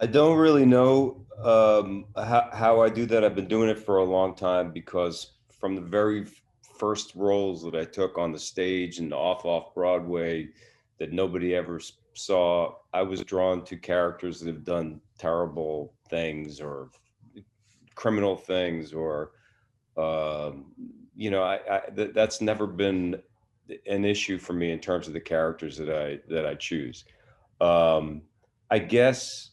I don't really know how I do that. I've been doing it for a long time because from the very first roles that I took on the stage and off Broadway that nobody ever saw, I was drawn to characters that have done terrible things or criminal things or um, that's never been an issue for me in terms of the characters that I choose. Um, I guess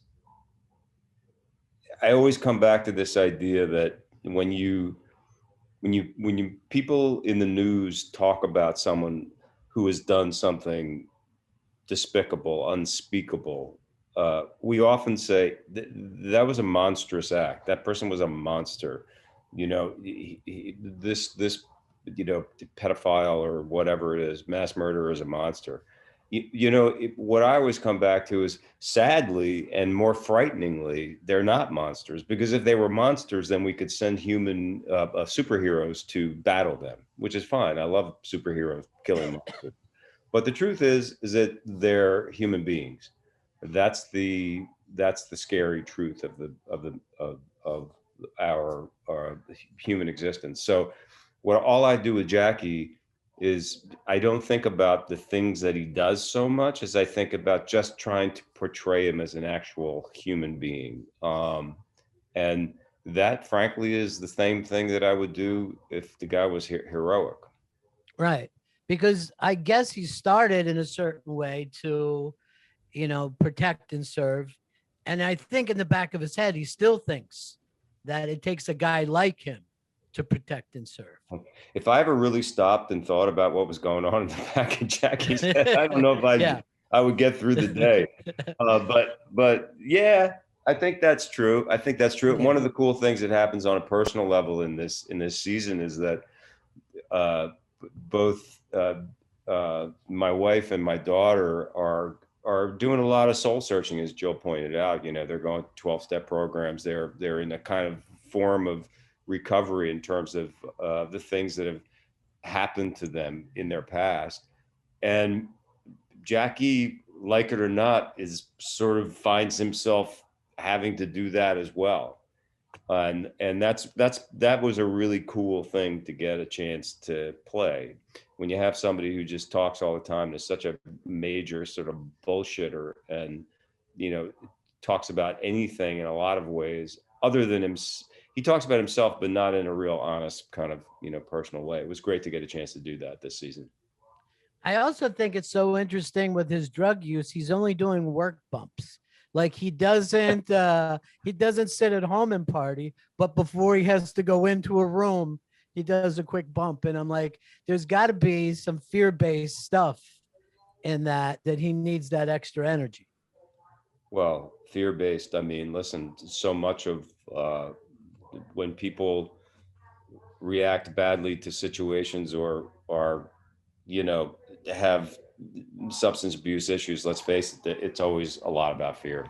I always come back to this idea that when you people in the news talk about someone who has done something despicable, unspeakable, we often say that was a monstrous act. That person was a monster. This pedophile or whatever it is, mass murderer is a monster. What I always come back to is, sadly and more frighteningly, they're not monsters, because if they were monsters, then we could send human superheroes to battle them, which is fine. I love superheroes killing monsters. But the truth is that they're human beings. That's the scary truth of our human existence. So what all I do with Jackie is I don't think about the things that he does so much as I think about just trying to portray him as an actual human being. And that, frankly, is the same thing that I would do if the guy was heroic. Right. Because I guess he started in a certain way to, protect and serve. And I think in the back of his head, he still thinks that it takes a guy like him to protect and serve. If I ever really stopped and thought about what was going on in the back of Jackie's head, I don't know if I would get through the day. But yeah, I think that's true. I think that's true. Yeah. One of the cool things that happens on a personal level in this season is that both my wife and my daughter are doing a lot of soul searching, as Jill pointed out. They're going 12-step programs. They're in a kind of form of recovery in terms of the things that have happened to them in their past. And Jackie, like it or not, is sort of finds himself having to do that as well. And that was a really cool thing to get a chance to play. When you have somebody who just talks all the time, is such a major sort of bullshitter, and talks about anything in a lot of ways other than him. He talks about himself, but not in a real honest kind of personal way. It was great to get a chance to do that this season. I also think it's so interesting with his drug use. He's only doing work bumps. Like he doesn't sit at home and party, but before he has to go into a room, he does a quick bump. And I'm like, there's got to be some fear-based stuff in that he needs that extra energy. Well, fear-based. I mean, listen, so much of when people react badly to situations or have substance abuse issues, let's face it, it's always a lot about fear.